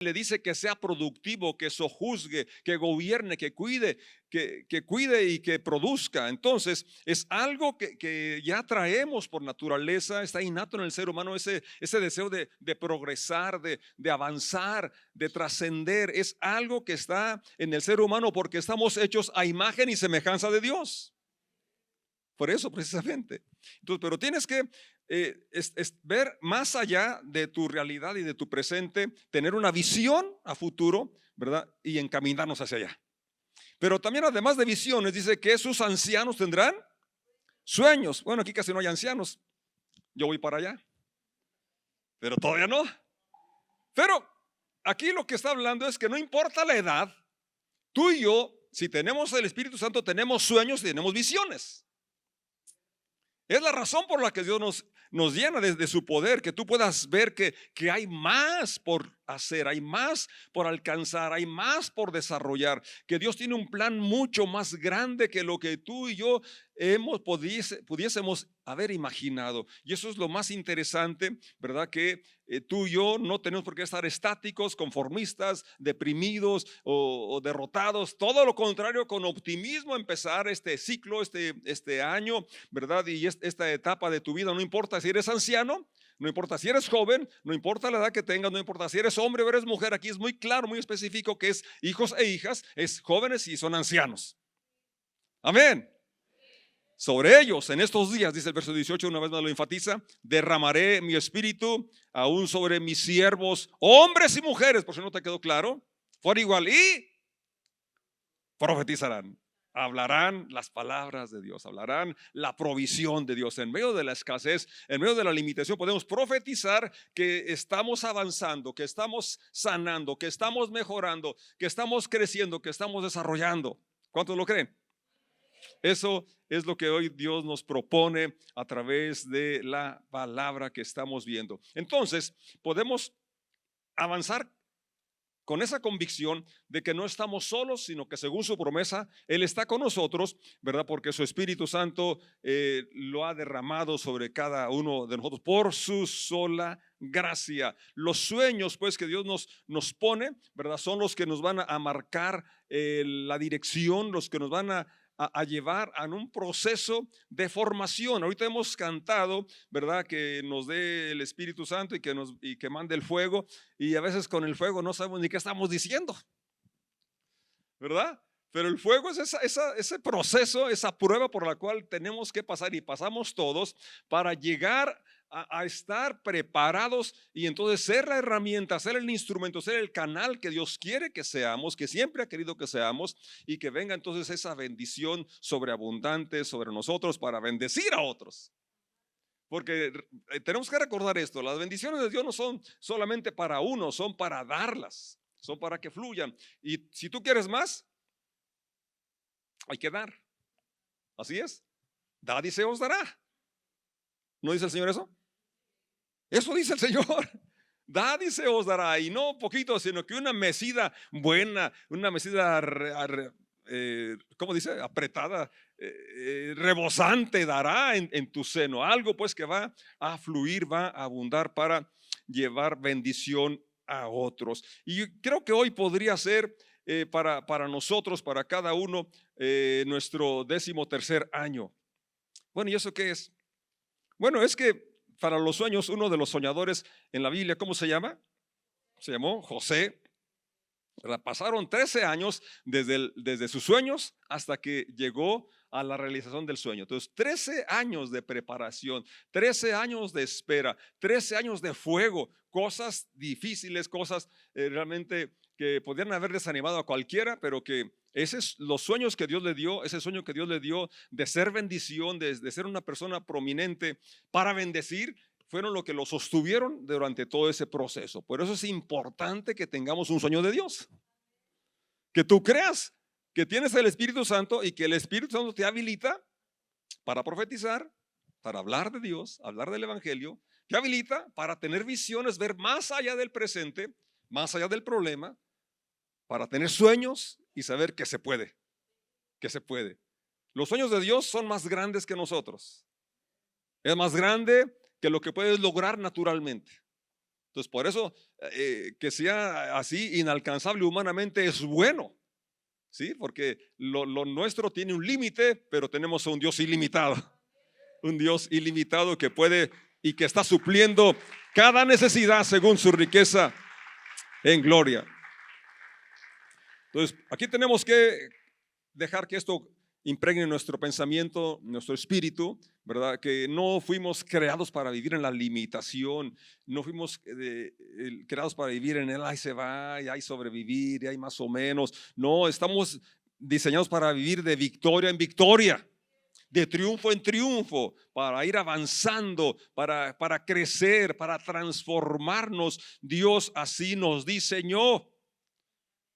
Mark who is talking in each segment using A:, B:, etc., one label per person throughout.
A: le dice que sea productivo, que sojuzgue, que gobierne, que cuide y que produzca. Entonces, es algo que ya traemos por naturaleza, está innato en el ser humano ese deseo de progresar, de avanzar, de trascender. Es algo que está en el ser humano porque estamos hechos a imagen y semejanza de Dios. Por eso precisamente. Entonces, pero tienes que ver más allá de tu realidad y de tu presente, tener una visión a futuro, ¿verdad? Y encaminarnos hacia allá. Pero también además de visiones, dice que sus ancianos tendrán sueños. Bueno, aquí casi no hay ancianos. Yo voy para allá, pero todavía no. Pero aquí lo que está hablando es que no importa la edad, tú y yo, si tenemos el Espíritu Santo, tenemos sueños y tenemos visiones. Es la razón por la que Dios nos llena de su poder, que tú puedas ver que hay más por hacer, hay más por alcanzar, hay más por desarrollar, que Dios tiene un plan mucho más grande que lo que tú y yo pudiésemos haber imaginado. Y eso es lo más interesante, ¿verdad? Que tú y yo no tenemos por qué estar estáticos, conformistas, deprimidos o derrotados. Todo lo contrario, con optimismo empezar este ciclo, este año, ¿verdad? Y esta etapa de tu vida, no importa si eres anciano, no importa si eres joven, no importa la edad que tengas, no importa si eres hombre o eres mujer. Aquí es muy claro, muy específico que es hijos e hijas, es jóvenes y son ancianos. Amén. Sobre ellos en estos días, dice el verso 18, una vez más lo enfatiza, derramaré mi espíritu aún sobre mis siervos, hombres y mujeres, por si no te quedó claro, por igual, y profetizarán. Hablarán las palabras de Dios, hablarán la provisión de Dios. En medio de la escasez, en medio de la limitación, podemos profetizar que estamos avanzando, que estamos sanando, que estamos mejorando, que estamos creciendo, que estamos desarrollando. ¿Cuántos lo creen? Eso es lo que hoy Dios nos propone a través de la palabra que estamos viendo. Entonces, podemos avanzar con esa convicción de que no estamos solos, sino que según su promesa, Él está con nosotros, ¿verdad? Porque su Espíritu Santo lo ha derramado sobre cada uno de nosotros por su sola gracia. Los sueños, pues, que Dios nos pone, ¿verdad? Son los que nos van a marcar la dirección, los que nos van a llevar a un proceso de formación. Ahorita hemos cantado, ¿verdad? Que nos dé el Espíritu Santo y que mande el fuego, y a veces con el fuego no sabemos ni qué estamos diciendo, ¿verdad? Pero el fuego es ese proceso, esa prueba por la cual tenemos que pasar y pasamos todos para llegar a estar preparados y entonces ser la herramienta, ser el instrumento, ser el canal que Dios quiere que seamos, que siempre ha querido que seamos, y que venga entonces esa bendición sobreabundante sobre nosotros para bendecir a otros. Porque tenemos que recordar esto, las bendiciones de Dios no son solamente para uno, son para darlas, son para que fluyan. Y si tú quieres más, hay que dar. Así es. Dad y se os dará. ¿No dice el Señor eso? Eso dice el Señor. Dad y se os dará. Y no poquito, sino que una mesida buena, una mesida, ¿cómo dice? Apretada, rebosante dará en tu seno. Algo pues que va a fluir, va a abundar para llevar bendición a otros. Y yo creo que hoy podría ser para nosotros, para cada uno, nuestro 13º año. Bueno, ¿y eso qué es? Bueno, es que para los sueños, uno de los soñadores en la Biblia, ¿cómo se llama? Se llamó José. Pasaron 13 años desde sus sueños hasta que llegó a la realización del sueño. Entonces, 13 años de preparación, 13 años de espera, 13 años de fuego, cosas difíciles, cosas realmente que podrían haber desanimado a cualquiera, pero que los sueños que Dios le dio, ese sueño que Dios le dio de ser bendición, de ser una persona prominente para bendecir, fueron lo que lo sostuvieron durante todo ese proceso. Por eso es importante que tengamos un sueño de Dios, que tú creas que tienes el Espíritu Santo y que el Espíritu Santo te habilita para profetizar, para hablar de Dios, hablar del Evangelio, te habilita para tener visiones, ver más allá del presente, más allá del problema, para tener sueños y saber que se puede, que se puede. Los sueños de Dios son más grandes que nosotros. Es más grande que lo que puedes lograr naturalmente. Entonces, por eso que sea así inalcanzable humanamente es bueno, ¿sí? Porque lo nuestro tiene un límite, pero tenemos a un Dios ilimitado. Un Dios ilimitado que puede y que está supliendo cada necesidad según su riqueza en gloria. Entonces, aquí tenemos que dejar que esto impregne nuestro pensamiento, nuestro espíritu, ¿verdad? Que no fuimos creados para vivir en la limitación, no fuimos creados para vivir en el ahí se va, y ahí sobrevivir, y ahí más o menos. No, estamos diseñados para vivir de victoria en victoria, de triunfo en triunfo, para ir avanzando, para crecer, para transformarnos. Dios así nos diseñó.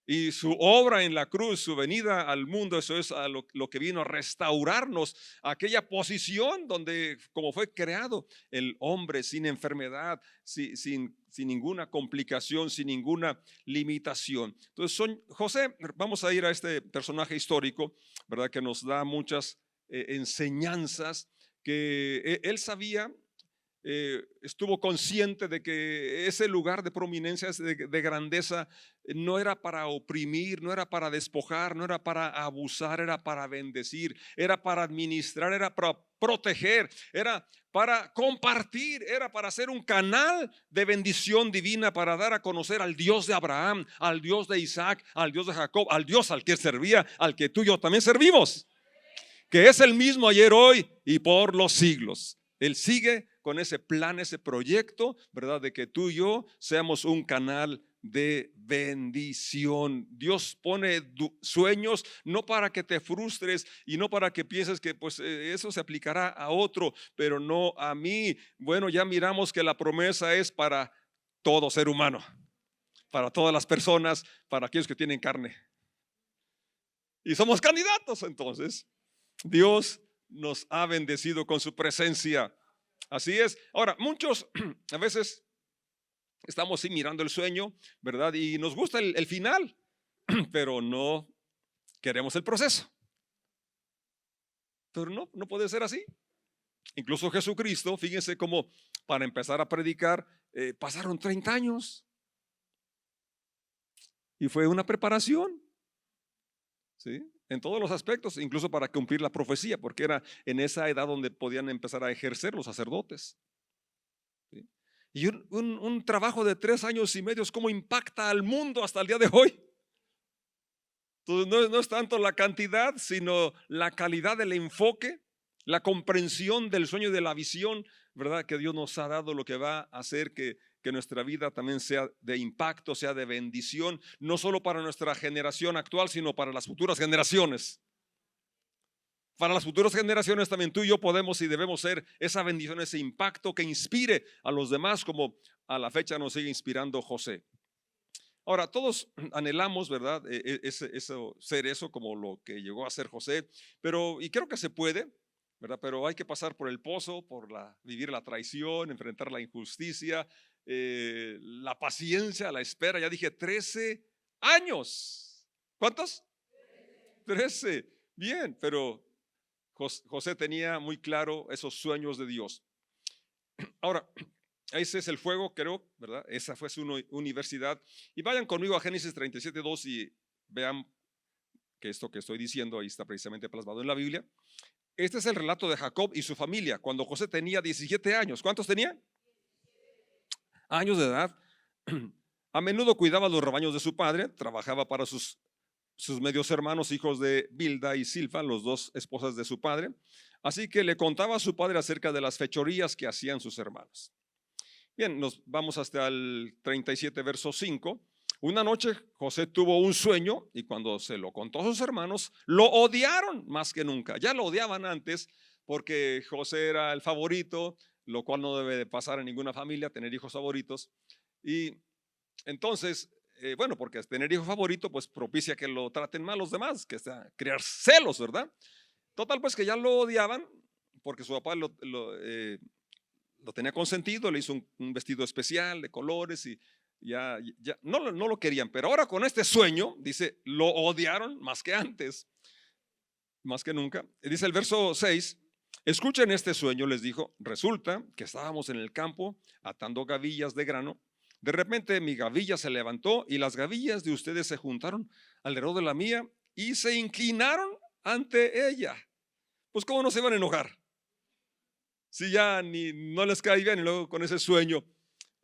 A: Y su obra en la cruz, su venida al mundo, eso es a lo que vino a restaurarnos, aquella posición donde, como fue creado el hombre, sin enfermedad, sin ninguna complicación, sin ninguna limitación. Entonces, José, vamos a ir a este personaje histórico, ¿verdad? Que nos da muchas enseñanzas que él sabía. Estuvo consciente de que ese lugar de prominencia, de grandeza, no era para oprimir, no era para despojar, no era para abusar, era para bendecir, era para administrar, era para proteger, era para compartir, era para ser un canal de bendición divina, para dar a conocer al Dios de Abraham, al Dios de Isaac, al Dios de Jacob, al Dios al que él servía, al que tú y yo también servimos, que es el mismo ayer, hoy y por los siglos. Él sigue con ese plan, ese proyecto, ¿verdad? De que tú y yo seamos un canal de bendición. Dios pone sueños no para que te frustres y no para que pienses que pues eso se aplicará a otro, pero no a mí. Bueno, ya miramos que la promesa es para todo ser humano, para todas las personas, para aquellos que tienen carne. Y somos candidatos entonces. Dios nos ha bendecido con su presencia. Así es. Ahora, muchos a veces estamos sí mirando el sueño, ¿verdad? Y nos gusta el final, pero no queremos el proceso. Pero no puede ser así. Incluso Jesucristo, fíjense cómo para empezar a predicar pasaron 30 años. Y fue una preparación, ¿sí? En todos los aspectos, incluso para cumplir la profecía, porque era en esa edad donde podían empezar a ejercer los sacerdotes. ¿Sí? Y un trabajo de 3 años y medio, ¿cómo impacta al mundo hasta el día de hoy? Entonces no es tanto la cantidad, sino la calidad del enfoque, la comprensión del sueño y de la visión, ¿verdad? Que Dios nos ha dado, lo que va a hacer que nuestra vida también sea de impacto, sea de bendición, no solo para nuestra generación actual, sino para las futuras generaciones. Para las futuras generaciones también tú y yo podemos y debemos ser esa bendición, ese impacto que inspire a los demás, como a la fecha nos sigue inspirando José. Ahora, todos anhelamos, ¿verdad? Ser eso como lo que llegó a ser José, y creo que se puede, ¿verdad? Pero hay que pasar por el pozo, vivir la traición, enfrentar la injusticia, la paciencia, la espera. Ya dije 13 años. ¿Cuántos? 13. Bien, pero José tenía muy claro esos sueños de Dios. Ahora, ese es el fuego, creo, ¿verdad? Esa fue su universidad. Y vayan conmigo a Génesis 37:2 y vean que esto que estoy diciendo ahí está precisamente plasmado en la Biblia. Este es el relato de Jacob y su familia cuando José tenía 17 años. ¿Cuántos tenía? Años de edad. A menudo cuidaba los rebaños de su padre, trabajaba para sus medios hermanos, hijos de Bilda y Silfa, los dos esposas de su padre. Así que le contaba a su padre acerca de las fechorías que hacían sus hermanos. Bien, nos vamos hasta el 37, verso 5. Una noche José tuvo un sueño y cuando se lo contó a sus hermanos, lo odiaron más que nunca. Ya lo odiaban antes porque José era el favorito, lo cual no debe de pasar en ninguna familia, tener hijos favoritos. Y entonces, bueno, porque tener hijo favorito pues propicia que lo traten mal los demás, que sea crear celos, ¿verdad? Total, pues que ya lo odiaban porque su papá lo tenía consentido, le hizo un vestido especial de colores y ya no lo querían. Pero ahora con este sueño, dice, lo odiaron más que antes, más que nunca. Dice el verso 6, escuchen este sueño, les dijo, resulta que estábamos en el campo atando gavillas de grano De repente mi gavilla se levantó y las gavillas de ustedes se juntaron alrededor de la mía y se inclinaron ante ella. Pues cómo no se iban a enojar si ya ni no les cae bien y luego con ese sueño.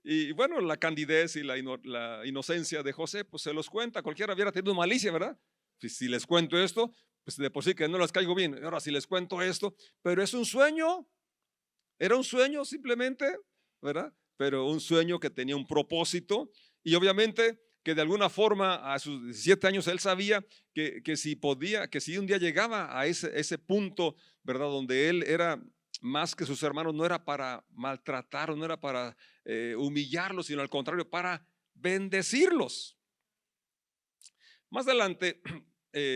A: Y bueno, la candidez y la inocencia de José, pues se los cuenta. Cualquiera hubiera tenido malicia, ¿verdad? Si les cuento esto, pues de por sí que no les caigo bien. Ahora si les cuento esto, pero es un sueño. Era un sueño simplemente, ¿verdad? Pero un sueño que tenía un propósito y obviamente que de alguna forma a sus 17 años él sabía que si podía, que si un día llegaba a ese punto, ¿verdad? Donde él era más que sus hermanos, no era para maltratar, no era para humillarlos, sino al contrario, para bendecirlos. Más adelante,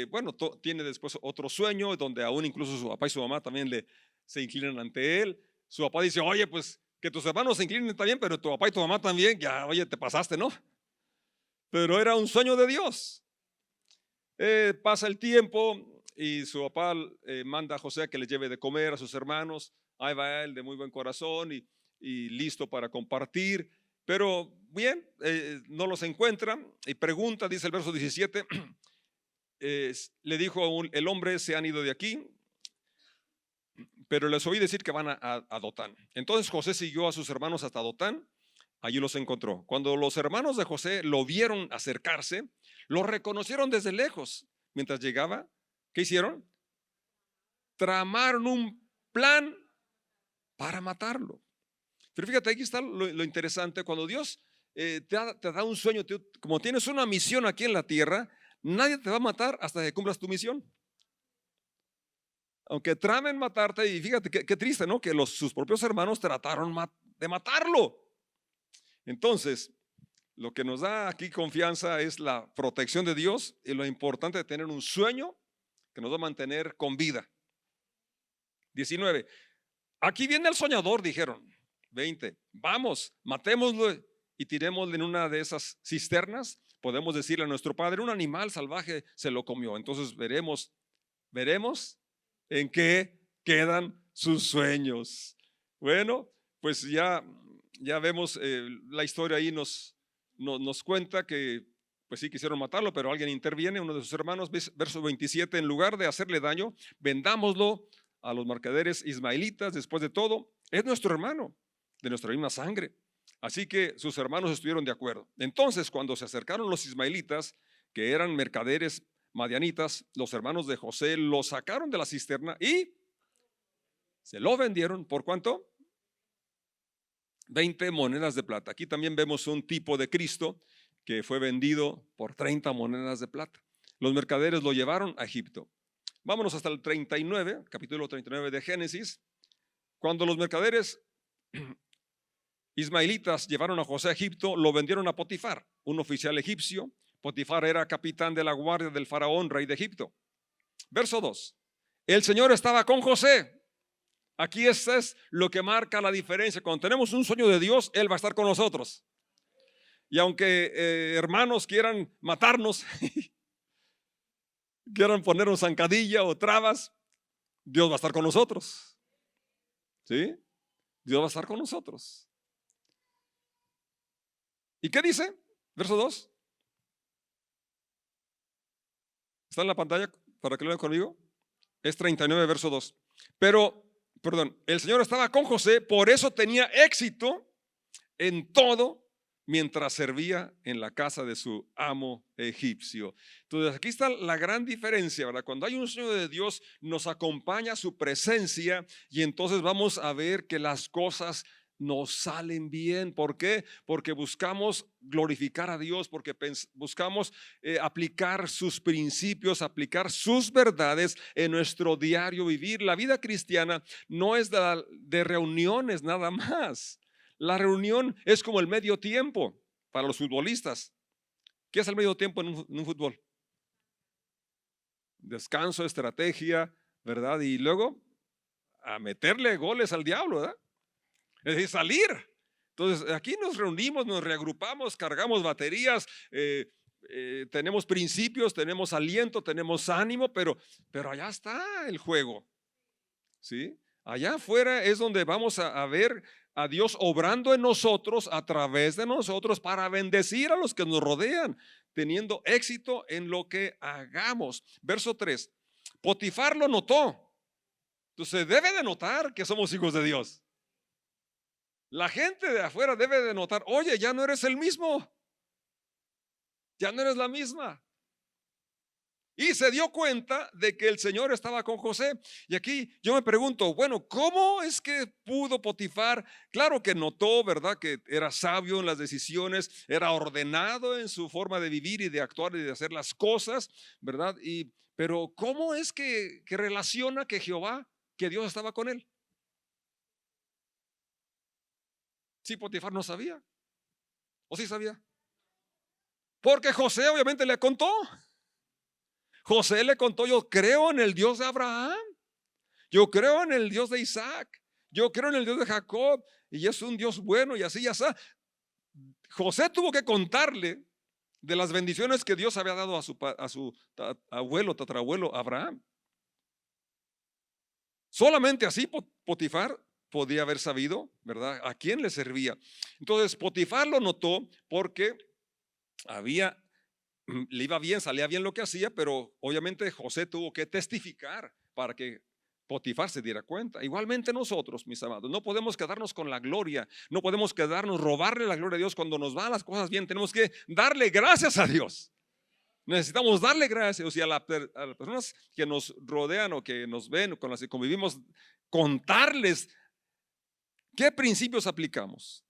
A: bueno, tiene después otro sueño donde aún incluso su papá y su mamá también se inclinan ante él. Su papá dice, oye, pues que tus hermanos se inclinen también, pero tu papá y tu mamá también, ya, oye, te pasaste, ¿no? Pero era un sueño de Dios. Pasa el tiempo y su papá manda a José a que le lleve de comer a sus hermanos. Ahí va él de muy buen corazón y listo para compartir. Pero bien, no los encuentra y pregunta, dice el verso 17, le dijo el hombre, se han ido de aquí, pero les oí decir que van a Dotán. Entonces José siguió a sus hermanos hasta Dotán, allí los encontró. Cuando los hermanos de José lo vieron acercarse, lo reconocieron desde lejos. Mientras llegaba, ¿qué hicieron? Tramaron un plan para matarlo. Pero fíjate, aquí está lo interesante. Cuando Dios te da un sueño, como tienes una misión aquí en la tierra, nadie te va a matar hasta que cumplas tu misión. Aunque tramen matarte, y fíjate qué triste, ¿no? Que sus propios hermanos trataron de matarlo. Entonces, lo que nos da aquí confianza es la protección de Dios y lo importante de tener un sueño que nos va a mantener con vida. 19. Aquí viene el soñador, dijeron. 20. Vamos, matémoslo y tirémoslo en una de esas cisternas. Podemos decirle a nuestro padre, un animal salvaje se lo comió. Entonces veremos en qué quedan sus sueños. Bueno, pues ya vemos la historia ahí nos cuenta que pues sí quisieron matarlo, pero alguien interviene, uno de sus hermanos. Verso 27, en lugar de hacerle daño, vendámoslo a los mercaderes ismaelitas. Después de todo, es nuestro hermano, de nuestra misma sangre. Así que sus hermanos estuvieron de acuerdo. Entonces, cuando se acercaron los ismaelitas, que eran mercaderes madianitas, los hermanos de José lo sacaron de la cisterna y se lo vendieron. ¿Por cuánto? 20 monedas de plata. Aquí también vemos un tipo de Cristo que fue vendido por 30 monedas de plata. Los mercaderes lo llevaron a Egipto. Vámonos hasta el 39, capítulo 39 de Génesis. Cuando los mercaderes ismaelitas llevaron a José a Egipto, lo vendieron a Potifar, un oficial egipcio. Potifar era capitán de la guardia del faraón, rey de Egipto. Verso 2. El Señor estaba con José. Aquí eso es lo que marca la diferencia. Cuando tenemos un sueño de Dios, Él va a estar con nosotros. Y aunque hermanos quieran matarnos, quieran ponernos zancadilla o trabas, Dios va a estar con nosotros. ¿Sí? Dios va a estar con nosotros. ¿Y qué dice? Verso 2. ¿Está en la pantalla para que lo vean conmigo? Es 39, verso 2. El Señor estaba con José, por eso tenía éxito en todo mientras servía en la casa de su amo egipcio. Entonces aquí está la gran diferencia, ¿verdad? Cuando hay un sueño de Dios, nos acompaña su presencia y entonces vamos a ver que las cosas nos salen bien. ¿Por qué? Porque buscamos glorificar a Dios, porque buscamos aplicar sus principios, aplicar sus verdades en nuestro diario vivir. La vida cristiana no es de reuniones nada más. La reunión es como el medio tiempo para los futbolistas. ¿Qué es el medio tiempo en un fútbol? Descanso, estrategia, ¿verdad? Y luego a meterle goles al diablo, ¿verdad? Es decir, salir. Entonces aquí nos reunimos, nos reagrupamos, cargamos baterías, tenemos principios, tenemos aliento, tenemos ánimo, pero allá está el juego, ¿sí? Allá afuera es donde vamos a ver a Dios obrando en nosotros, a través de nosotros, para bendecir a los que nos rodean, teniendo éxito en lo que hagamos. Verso 3. Potifar lo notó. Entonces debe de notar que somos hijos de Dios. La gente de afuera debe de notar, oye, ya no eres el mismo, ya no eres la misma. Y se dio cuenta de que el Señor estaba con José. Y aquí yo me pregunto, bueno, ¿cómo es que pudo Potifar? Claro que notó, ¿verdad? Que era sabio en las decisiones, era ordenado en su forma de vivir y de actuar y de hacer las cosas, ¿verdad? Pero ¿cómo es que relaciona que Jehová, que Dios estaba con él? Sí, Potifar no sabía. ¿O sí sabía? Porque José obviamente le contó. José le contó, yo creo en el Dios de Abraham, yo creo en el Dios de Isaac, yo creo en el Dios de Jacob, y es un Dios bueno y así ya está. José tuvo que contarle de las bendiciones que Dios había dado a su abuelo, tatarabuelo Abraham. Solamente así Potifar podía haber sabido, ¿verdad?, a quién le servía. Entonces Potifar lo notó porque le iba bien, salía bien lo que hacía, pero obviamente José tuvo que testificar para que Potifar se diera cuenta. Igualmente nosotros, mis amados, no podemos quedarnos con la gloria, no podemos quedarnos, robarle la gloria a Dios cuando nos van las cosas bien. Tenemos que darle gracias a Dios. Necesitamos darle gracias, y a las personas que nos rodean o que nos ven, con las que convivimos, contarles qué principios aplicamos,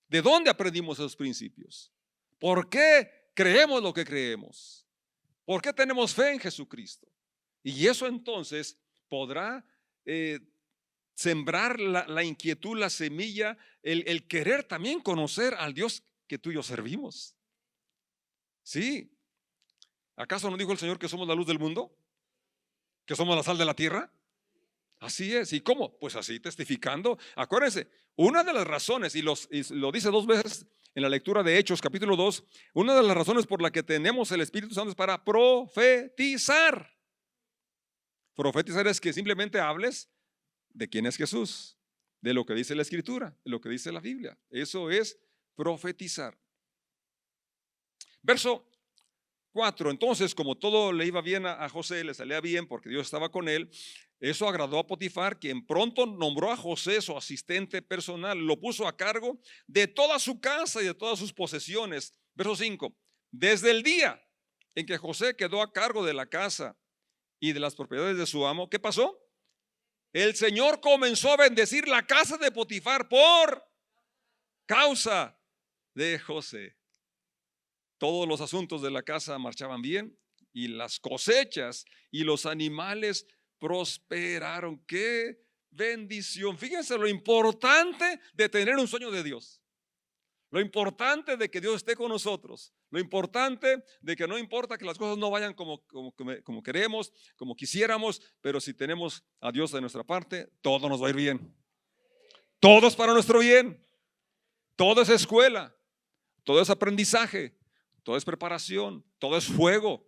A: de dónde aprendimos esos principios, por qué creemos lo que creemos, por qué tenemos fe en Jesucristo. Y eso entonces podrá sembrar la inquietud, la semilla, el querer también conocer al Dios que tú y yo servimos. Sí. ¿Acaso no dijo el Señor que somos la luz del mundo? ¿Que somos la sal de la tierra? Así es. ¿Y cómo? Pues así, testificando. Acuérdense, una de las razones, y lo dice dos veces en la lectura de Hechos capítulo 2, una de las razones por la que tenemos el Espíritu Santo es para profetizar. Profetizar es que simplemente hables de quién es Jesús, de lo que dice la Escritura, de lo que dice la Biblia. Eso es profetizar. Verso 4. Entonces, como todo le iba bien a José, le salía bien porque Dios estaba con él, eso agradó a Potifar, quien pronto nombró a José su asistente personal, lo puso a cargo de toda su casa y de todas sus posesiones. Verso 5. Desde el día en que José quedó a cargo de la casa y de las propiedades de su amo, ¿qué pasó? El Señor comenzó a bendecir la casa de Potifar por causa de José. Todos los asuntos de la casa marchaban bien y las cosechas y los animales prosperaron. ¡Qué bendición! Fíjense lo importante de tener un sueño de Dios. Lo importante de que Dios esté con nosotros. Lo importante de que no importa que las cosas no vayan como queremos, como quisiéramos, pero si tenemos a Dios de nuestra parte, todo nos va a ir bien. Todo es para nuestro bien. Todo es escuela, todo es aprendizaje, todo es preparación, todo es fuego.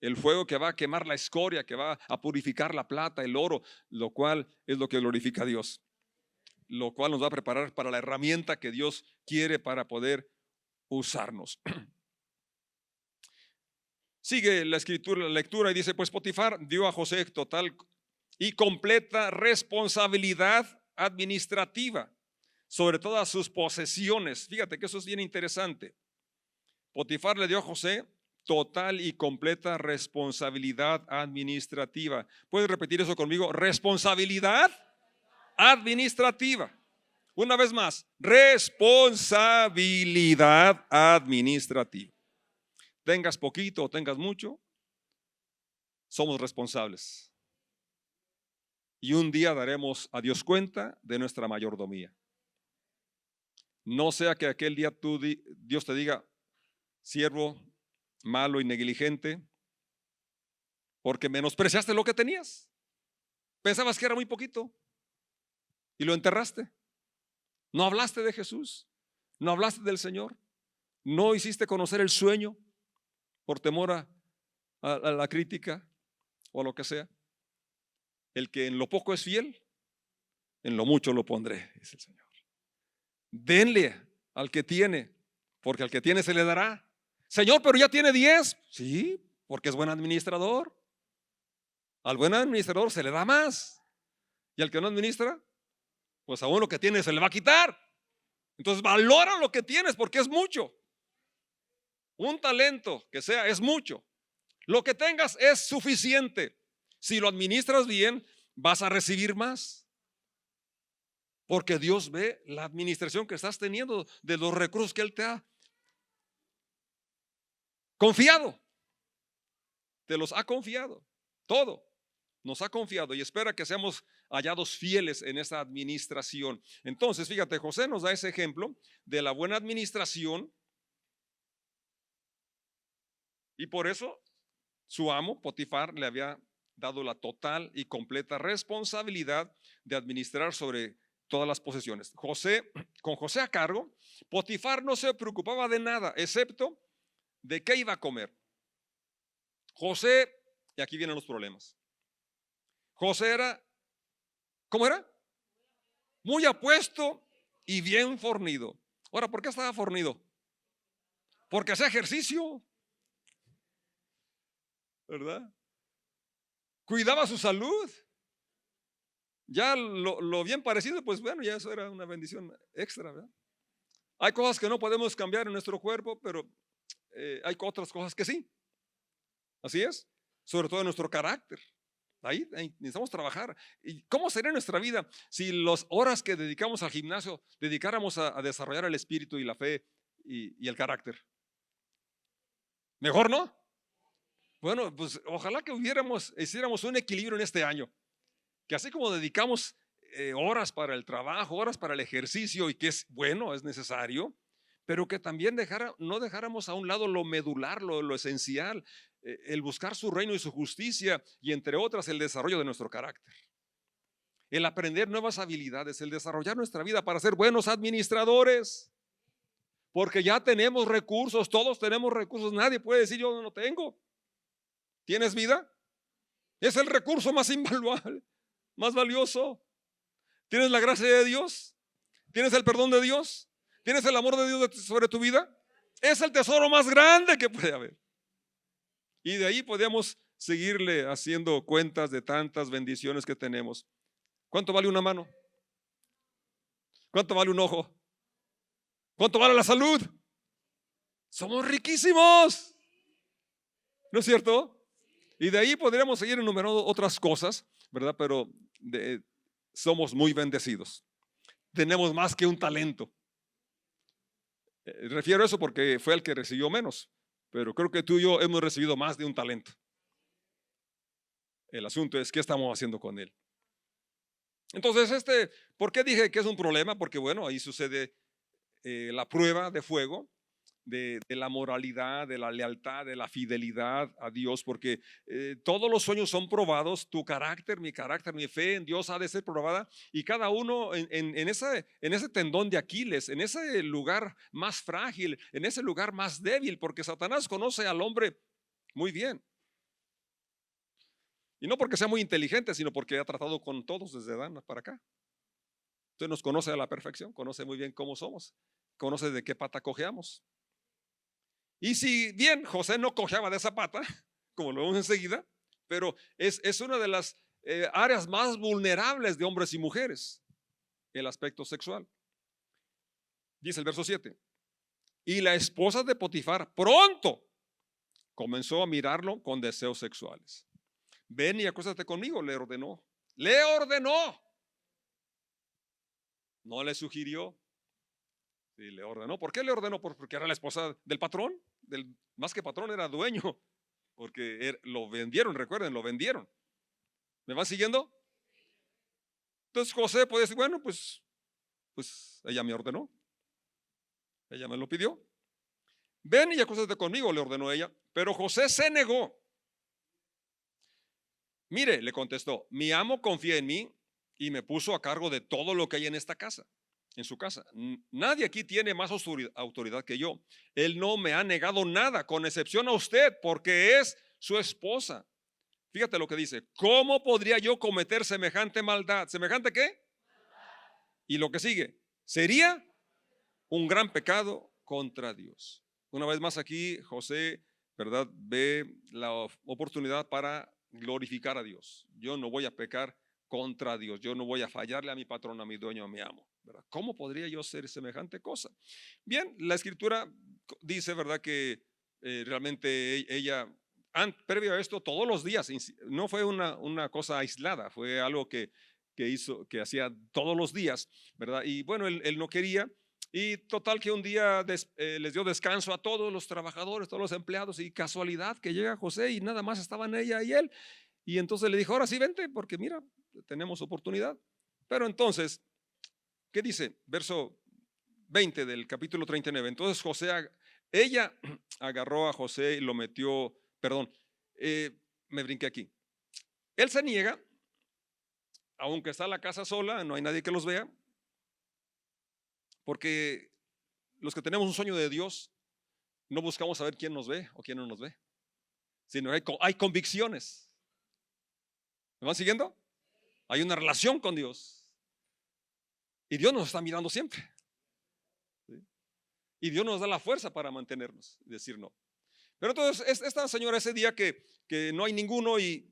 A: El fuego que va a quemar la escoria, que va a purificar la plata, el oro, lo cual es lo que glorifica a Dios. Lo cual nos va a preparar para la herramienta que Dios quiere para poder usarnos. Sigue la escritura, la lectura, y dice, pues Potifar dio a José total y completa responsabilidad administrativa sobre todas sus posesiones. Fíjate que eso es bien interesante. Potifar le dio a José total y completa responsabilidad administrativa. ¿Puedes repetir eso conmigo? Responsabilidad administrativa. Una vez más, responsabilidad administrativa. Tengas poquito o tengas mucho, somos responsables. Y un día daremos a Dios cuenta de nuestra mayordomía. No sea que aquel día Dios te diga, siervo malo y negligente, porque menospreciaste lo que tenías. Pensabas que era muy poquito y lo enterraste. No hablaste de Jesús, no hablaste del Señor, no hiciste conocer el sueño por temor a la crítica o a lo que sea. El que en lo poco es fiel, en lo mucho lo pondré, dice el Señor. denle al que tiene, porque al que tiene se le dará. Señor, pero ya tiene 10. Sí, porque es buen administrador. Al buen administrador se le da más. Y al que no administra, pues aún lo que tiene se le va a quitar. Entonces valora lo que tienes porque es mucho. Un talento que sea es mucho. Lo que tengas es suficiente. Si lo administras bien, vas a recibir más. Porque Dios ve la administración que estás teniendo de los recursos que Él te ha confiado. Te los ha confiado. Todo nos ha confiado y espera que seamos hallados fieles en esa administración. Entonces, fíjate, José nos da ese ejemplo de la buena administración. Y por eso su amo, Potifar, le había dado la total y completa responsabilidad de administrar sobre todas las posesiones. Con José a cargo, Potifar no se preocupaba de nada, excepto de qué iba a comer. José, y aquí vienen los problemas. José era, ¿cómo era? Muy apuesto y bien fornido. Ahora, ¿por qué estaba fornido? Porque hacía ejercicio, ¿verdad? Cuidaba su salud. Ya lo bien parecido, pues bueno, ya eso era una bendición extra, ¿verdad? Hay cosas que no podemos cambiar en nuestro cuerpo, pero hay otras cosas que sí. Así es, sobre todo en nuestro carácter. Ahí necesitamos trabajar. ¿Y cómo sería nuestra vida si las horas que dedicamos al gimnasio dedicáramos a desarrollar el espíritu y la fe y el carácter? ¿Mejor no? Bueno, pues ojalá que hiciéramos un equilibrio en este año. Que así como dedicamos horas para el trabajo, horas para el ejercicio y que es bueno, es necesario, pero que también no dejáramos a un lado lo medular, lo esencial, el buscar su reino y su justicia y entre otras el desarrollo de nuestro carácter. El aprender nuevas habilidades, el desarrollar nuestra vida para ser buenos administradores. Porque ya tenemos recursos, todos tenemos recursos, nadie puede decir yo no tengo. ¿Tienes vida? Es el recurso más invaluable, más valioso. ¿Tienes la gracia de Dios? ¿Tienes el perdón de Dios? ¿Tienes el amor de Dios sobre tu vida? Es el tesoro más grande que puede haber. Y de ahí podemos seguirle haciendo cuentas de tantas bendiciones que tenemos. ¿Cuánto vale una mano? ¿Cuánto vale un ojo? ¿Cuánto vale la salud? Somos riquísimos, ¿no es cierto? Y de ahí podríamos seguir enumerando otras cosas, ¿verdad? Pero somos muy bendecidos. Tenemos más que un talento. Refiero a eso porque fue el que recibió menos, pero creo que tú y yo hemos recibido más de un talento. El asunto es qué estamos haciendo con él. Entonces, ¿por qué dije que es un problema? Porque bueno, ahí sucede la prueba de fuego de la moralidad, de la lealtad, de la fidelidad a Dios, porque todos los sueños son probados. Tu carácter, mi fe en Dios ha de ser probada, y cada uno en ese tendón de Aquiles, en ese lugar más frágil, en ese lugar más débil, porque Satanás conoce al hombre muy bien. Y no porque sea muy inteligente, sino porque ha tratado con todos desde Adán para acá. Entonces nos conoce a la perfección, conoce muy bien cómo somos, conoce de qué pata cojeamos. Y si bien José no cojeaba de esa pata, como lo vemos enseguida, pero es una de las áreas más vulnerables de hombres y mujeres, el aspecto sexual. Dice el verso 7. Y la esposa de Potifar pronto comenzó a mirarlo con deseos sexuales. Ven y acuéstate conmigo, le ordenó. Le ordenó. No le sugirió. Sí, le ordenó. ¿Por qué le ordenó? Porque era la esposa del patrón. Más que patrón, era dueño. Porque lo vendieron, recuerden, lo vendieron. ¿Me van siguiendo? Entonces José puede decir, bueno, pues ella me ordenó. Ella me lo pidió. Ven y acuéstate conmigo, le ordenó ella. Pero José se negó. Mire, le contestó, mi amo confía en mí y me puso a cargo de todo lo que hay en esta casa, en su casa. Nadie aquí tiene más autoridad que yo. Él no me ha negado nada, con excepción a usted, porque es su esposa. Fíjate lo que dice, ¿cómo podría yo cometer semejante maldad? ¿Semejante qué? Y lo que sigue, sería un gran pecado contra Dios. Una vez más aquí José, ¿verdad?, ve la oportunidad para glorificar a Dios. Yo no voy a pecar contra Dios, yo no voy a fallarle a mi patrón, a mi dueño, a mi amo, ¿verdad? ¿Cómo podría yo hacer semejante cosa? Bien, la escritura dice, ¿verdad?, que realmente ella, previo a esto, todos los días, no fue una cosa aislada, fue algo que hizo, que hacía todos los días, ¿verdad? Y bueno, él no quería. Y total que un día les dio descanso a todos los trabajadores, todos los empleados, y casualidad que llega José y nada más estaban ella y él. Y entonces le dijo, ahora sí vente, porque mira, tenemos oportunidad. Pero entonces, ¿qué dice? Verso 20 del capítulo 39. Entonces ella agarró a José y lo metió, perdón, me brinqué aquí. Él se niega, aunque está en la casa sola, no hay nadie que los vea, porque los que tenemos un sueño de Dios no buscamos saber quién nos ve o quién no nos ve, sino hay convicciones. ¿Me van siguiendo? Hay una relación con Dios y Dios nos está mirando siempre, ¿sí? Y Dios nos da la fuerza para mantenernos y decir no. Pero entonces esta señora ese día que no hay ninguno y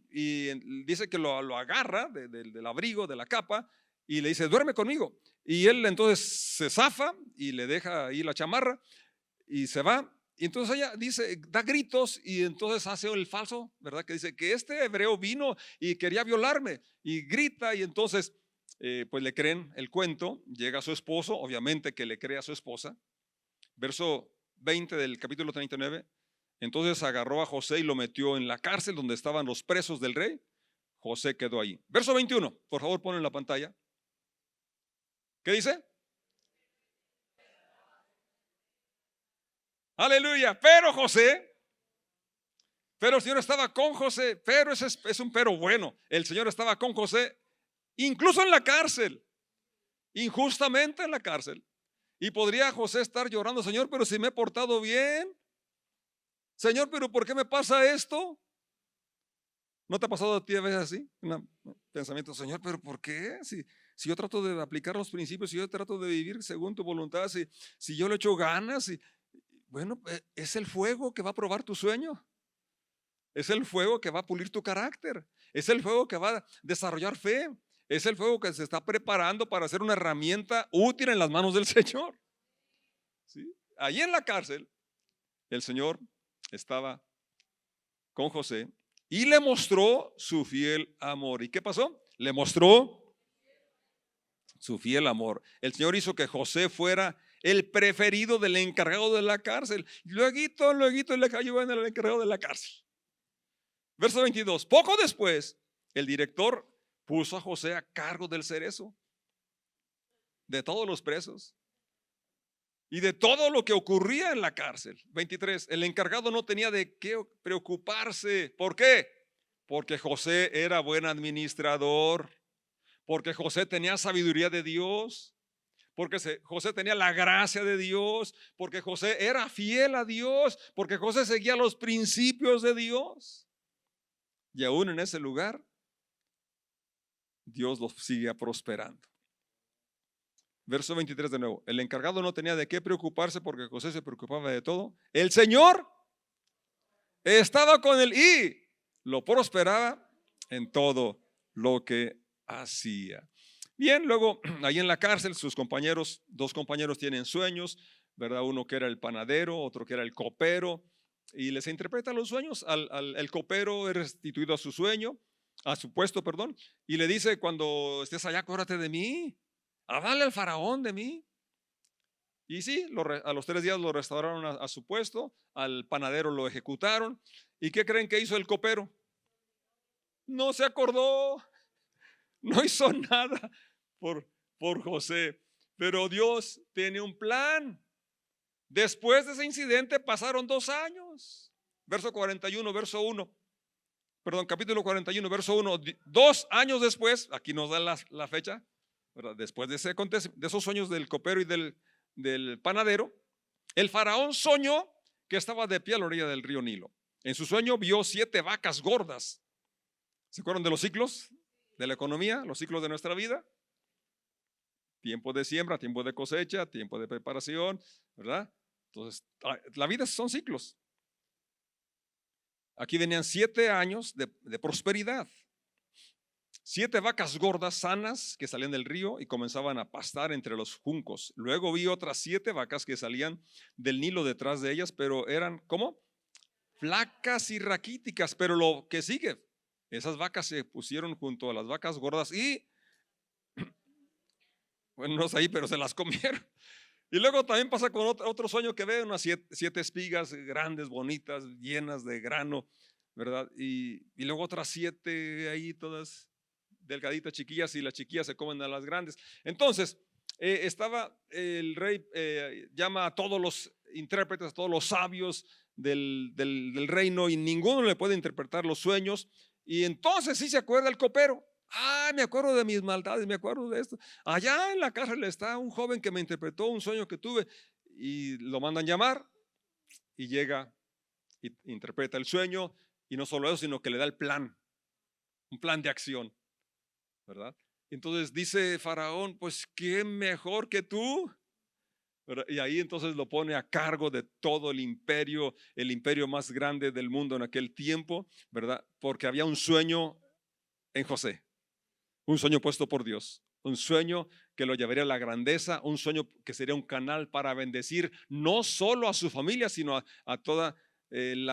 A: dice que lo agarra del abrigo, de la capa, y le dice, duerme conmigo. Y él entonces se zafa y le deja ahí la chamarra y se va. Y entonces ella dice, da gritos y entonces hace el falso, ¿verdad? Que dice que este hebreo vino y quería violarme y grita, y entonces pues le creen el cuento. Llega su esposo, obviamente que le cree a su esposa. Verso 20 del capítulo 39. Entonces agarró a José y lo metió en la cárcel donde estaban los presos del rey. José quedó ahí. Verso 21, por favor, pon en la pantalla. ¿Qué dice? Aleluya. Pero el Señor estaba con José, pero ese es un pero bueno. El Señor estaba con José, incluso en la cárcel, injustamente en la cárcel. Y podría José estar llorando, Señor, pero si me he portado bien. Señor, pero ¿por qué me pasa esto? ¿No te ha pasado a ti a veces así? Un pensamiento, Señor, pero ¿por qué? Si yo trato de aplicar los principios, si yo trato de vivir según tu voluntad, si yo le echo ganas, bueno, es el fuego que va a probar tu sueño. Es el fuego que va a pulir tu carácter. Es el fuego que va a desarrollar fe. Es el fuego que se está preparando para ser una herramienta útil en las manos del Señor. ¿Sí? Allí en la cárcel, el Señor estaba con José y le mostró su fiel amor. ¿Y qué pasó? Le mostró su fiel amor. El Señor hizo que José fuera el preferido del encargado de la cárcel. Luego le cayó en el encargado de la cárcel. Verso 22. Poco después, el director puso a José a cargo del cerezo, de todos los presos y de todo lo que ocurría en la cárcel. 23. El encargado no tenía de qué preocuparse. ¿Por qué? Porque José era buen administrador, porque José tenía sabiduría de Dios, porque José tenía la gracia de Dios, porque José era fiel a Dios, porque José seguía los principios de Dios. Y aún en ese lugar, Dios los sigue prosperando. Verso 23 de nuevo. El encargado no tenía de qué preocuparse porque José se preocupaba de todo. El Señor estaba con él y lo prosperaba en todo lo que hacía. Bien, luego ahí en la cárcel sus compañeros, dos compañeros tienen sueños, ¿verdad? Uno que era el panadero, otro que era el copero, y les interpreta los sueños. El copero es restituido a su sueño, a su puesto, perdón, y le dice, cuando estés allá, acuérdate de mí, háblale al faraón de mí. Y sí, a los 3 días lo restauraron a su puesto, al panadero lo ejecutaron. ¿Y qué creen que hizo el copero? No se acordó, no hizo nada por José. Pero Dios tiene un plan. Después de ese incidente pasaron 2 años. Verso 41, verso 1. Perdón, capítulo 41, verso 1. 2 años después, aquí nos da la fecha, ¿verdad? Después de esos sueños del copero y del panadero, el faraón soñó que estaba de pie a la orilla del río Nilo. En su sueño vio 7 vacas gordas. ¿Se acuerdan de los ciclos de la economía, los ciclos de nuestra vida? Tiempo de siembra, tiempo de cosecha, tiempo de preparación, ¿verdad? Entonces, la vida son ciclos. Aquí venían 7 años de prosperidad. 7 vacas gordas sanas que salían del río y comenzaban a pastar entre los juncos. Luego vi otras 7 vacas que salían del Nilo detrás de ellas, pero eran, ¿cómo? Flacas y raquíticas. Pero lo que sigue, esas vacas se pusieron junto a las vacas gordas y, bueno, no es ahí, pero se las comieron. Y luego también pasa con otro sueño que ve, unas 7 espigas grandes, bonitas, llenas de grano, ¿verdad? Y luego otras 7 ahí todas delgaditas, chiquillas, y las chiquillas se comen a las grandes. Entonces, estaba el rey, llama a todos los intérpretes, a todos los sabios del reino, y ninguno le puede interpretar los sueños. Y entonces sí se acuerda el copero. Me acuerdo de mis maldades, me acuerdo de esto. Allá en la cárcel está un joven que me interpretó un sueño que tuve, y lo mandan llamar y llega y interpreta el sueño, y no solo eso, sino que le da el plan, un plan de acción, ¿verdad? Entonces dice Faraón, pues qué mejor que tú, ¿verdad? Y ahí entonces lo pone a cargo de todo el imperio más grande del mundo en aquel tiempo, ¿verdad? Porque había un sueño en José. Un sueño puesto por Dios, un sueño que lo llevaría a la grandeza, un sueño que sería un canal para bendecir no solo a su familia, sino a toda el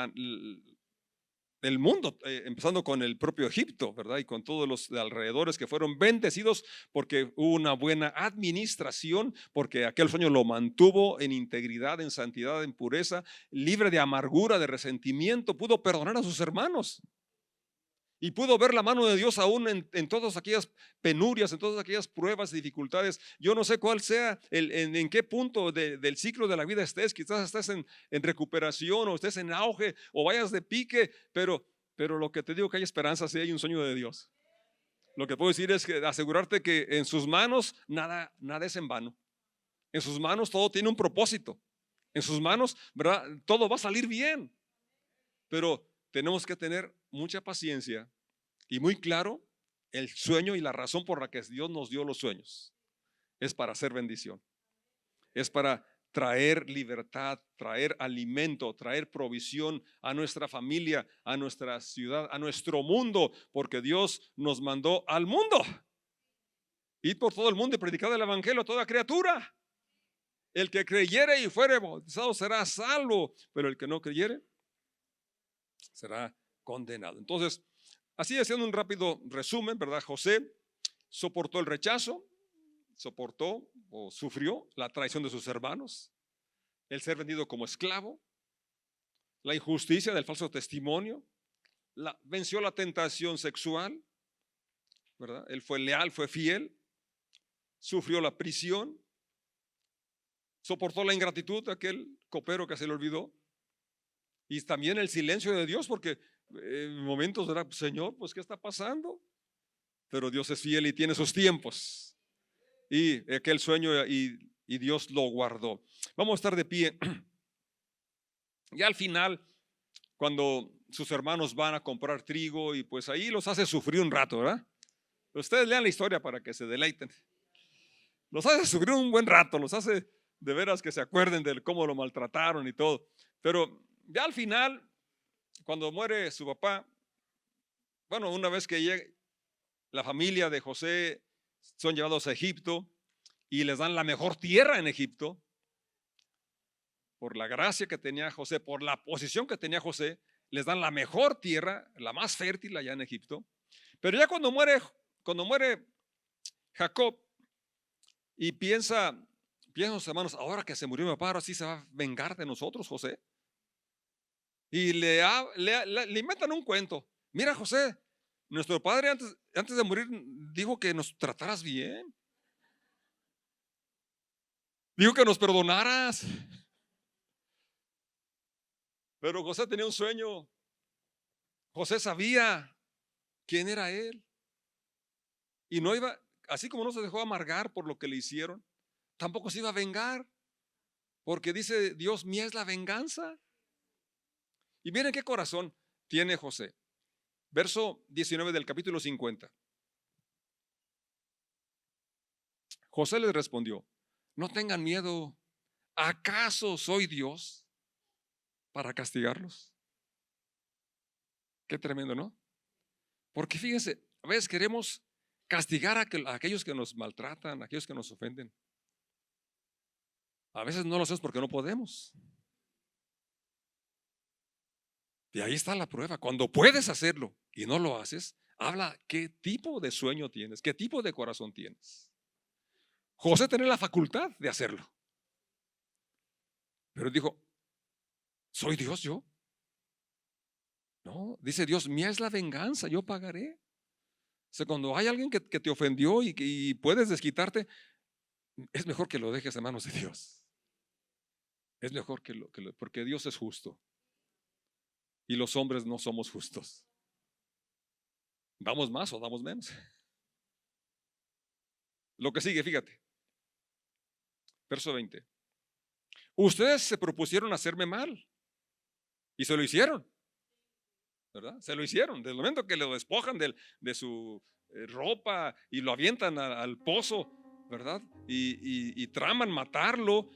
A: mundo, empezando con el propio Egipto, ¿verdad? Y con todos los de alrededores que fueron bendecidos porque hubo una buena administración, porque aquel sueño lo mantuvo en integridad, en santidad, en pureza, libre de amargura, de resentimiento, pudo perdonar a sus hermanos. Y pudo ver la mano de Dios aún en todas aquellas penurias, en todas aquellas pruebas y dificultades. Yo no sé cuál sea, en qué punto del ciclo de la vida estés. Quizás estés en recuperación, o estés en auge, o vayas de pique, pero lo que te digo, que hay esperanza si hay un sueño de Dios. Lo que puedo decir es que asegurarte que en sus manos nada es en vano. En sus manos todo tiene un propósito. En sus manos, ¿verdad? Todo va a salir bien. Pero tenemos que tener mucha paciencia y muy claro el sueño y la razón por la que Dios nos dio los sueños. Es para hacer bendición. Es para traer libertad, traer alimento, traer provisión a nuestra familia, a nuestra ciudad, a nuestro mundo, porque Dios nos mandó al mundo. Ir por todo el mundo y predicar el evangelio a toda criatura. El que creyere y fuere bautizado será salvo, pero el que no creyere será condenado. Entonces, así, haciendo un rápido resumen, ¿verdad? José soportó el rechazo, soportó o sufrió la traición de sus hermanos, el ser vendido como esclavo, la injusticia del falso testimonio, venció la tentación sexual, ¿verdad? Él fue leal, fue fiel, sufrió la prisión, soportó la ingratitud de aquel copero que se le olvidó, y también el silencio de Dios, porque en momentos era, Señor, pues ¿qué está pasando? Pero Dios es fiel y tiene sus tiempos. Y aquel sueño y Dios lo guardó. Vamos a estar de pie. Ya al final, cuando sus hermanos van a comprar trigo, y pues ahí los hace sufrir un rato, ¿verdad? Ustedes lean la historia para que se deleiten. Los hace sufrir un buen rato, los hace de veras que se acuerden de cómo lo maltrataron y todo. Pero ya al final, cuando muere su papá, bueno, una vez que llega la familia de José, son llevados a Egipto y les dan la mejor tierra en Egipto. Por la gracia que tenía José, por la posición que tenía José, les dan la mejor tierra, la más fértil allá en Egipto. Pero ya cuando muere Jacob, y piensan los hermanos, ahora que se murió mi papá, ahora sí se va a vengar de nosotros, José. Y le inventan un cuento. Mira, José, nuestro padre antes de morir dijo que nos trataras bien. Dijo que nos perdonaras. Pero José tenía un sueño. José sabía quién era él. Y no iba, así como no se dejó amargar por lo que le hicieron, tampoco se iba a vengar. Porque dice Dios, mía es la venganza. Y miren qué corazón tiene José. Verso 19 del capítulo 50. José les respondió: no tengan miedo, ¿acaso soy Dios para castigarlos? Qué tremendo, ¿no? Porque fíjense, a veces queremos castigar a aquellos que nos maltratan, a aquellos que nos ofenden. A veces no lo hacemos porque no podemos. Y ahí está la prueba. Cuando puedes hacerlo y no lo haces, habla qué tipo de sueño tienes, qué tipo de corazón tienes. José tenía la facultad de hacerlo, pero dijo: ¿soy Dios yo? No, dice Dios: mía es la venganza, yo pagaré. O sea, cuando hay alguien que te ofendió y puedes desquitarte, es mejor que lo dejes en manos de Dios. Es mejor porque Dios es justo y los hombres no somos justos. ¿Damos más o damos menos? Lo que sigue, fíjate. Verso 20. Ustedes se propusieron hacerme mal y se lo hicieron, ¿verdad? Se lo hicieron. Desde el momento que lo despojan de su ropa y lo avientan al pozo, ¿verdad? Y traman matarlo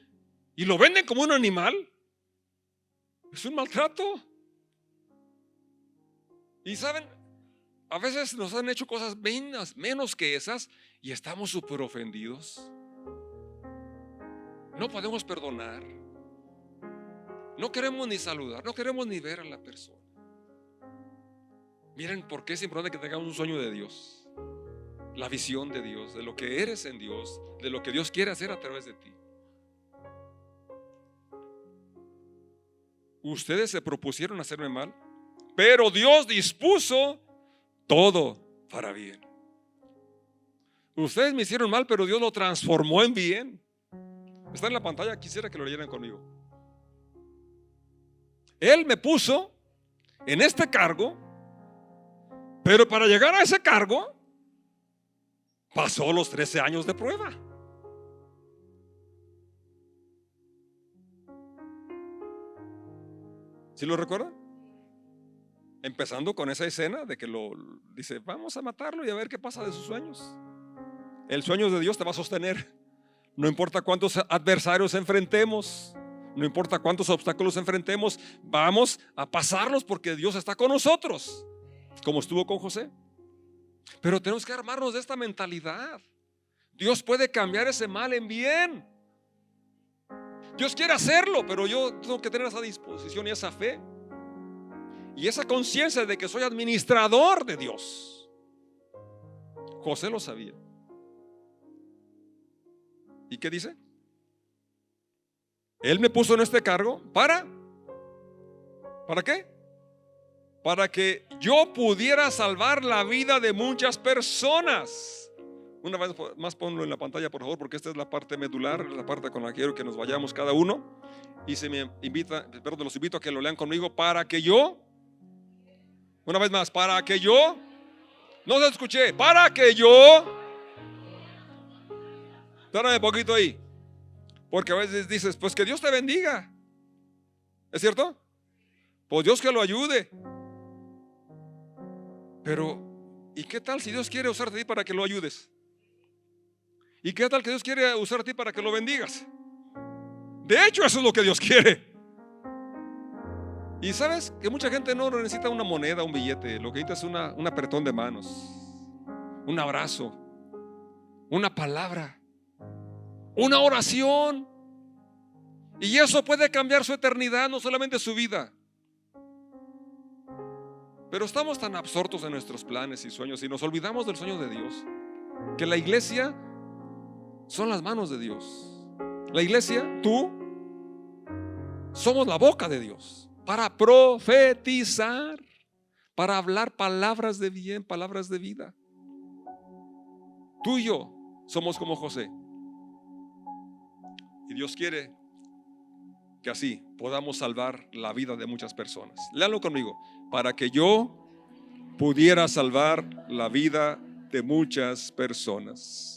A: y lo venden como un animal. Es un maltrato. Y saben, a veces nos han hecho cosas menos que esas y estamos súper ofendidos. No podemos perdonar. No queremos ni saludar, no queremos ni ver a la persona. Miren por qué es importante que tengamos un sueño de Dios, la visión de Dios, de lo que eres en Dios, de lo que Dios quiere hacer a través de ti. Ustedes se propusieron hacerme mal, pero Dios dispuso todo para bien. Ustedes me hicieron mal, pero Dios lo transformó en bien. Está en la pantalla, quisiera que lo leyeran conmigo. Él me puso en este cargo, pero para llegar a ese cargo pasó los 13 años de prueba. ¿Sí lo recuerdan? Empezando con esa escena de que lo dice: vamos a matarlo y a ver qué pasa de sus sueños. El sueño de Dios te va a sostener. No importa cuántos adversarios enfrentemos, no importa cuántos obstáculos enfrentemos, vamos a pasarlos porque Dios está con nosotros, como estuvo con José. Pero tenemos que armarnos de esta mentalidad. Dios puede cambiar ese mal en bien. Dios quiere hacerlo, pero yo tengo que tener esa disposición y esa fe y esa conciencia de que soy administrador de Dios. José lo sabía. ¿Y qué dice? Él me puso en este cargo ¿para qué? Para que yo pudiera salvar la vida de muchas personas. Una vez más ponlo en la pantalla, por favor, porque esta es la parte medular, la parte con la que quiero que nos vayamos cada uno. Y los invito a que lo lean conmigo. Para que yo, una vez más, para que yo, no se escuché, para que yo. Espérame un poquito ahí, porque a veces dices: pues que Dios te bendiga. ¿Es cierto? Pues Dios que lo ayude. Pero ¿y qué tal si Dios quiere usarte a ti para que lo ayudes? ¿Y qué tal que Dios quiere usar a ti para que lo bendigas? De hecho, eso es lo que Dios quiere. Y sabes que mucha gente no necesita una moneda, un billete. Lo que necesita es un apretón de manos, un abrazo, una palabra, una oración. Y eso puede cambiar su eternidad, no solamente su vida. Pero estamos tan absortos en nuestros planes y sueños y nos olvidamos del sueño de Dios, que la iglesia son las manos de Dios. La iglesia, tú, somos la boca de Dios para profetizar, para hablar palabras de bien, palabras de vida. Tú y yo somos como José. Y Dios quiere que así podamos salvar la vida de muchas personas. Léanlo conmigo. Para que yo pudiera salvar la vida de muchas personas.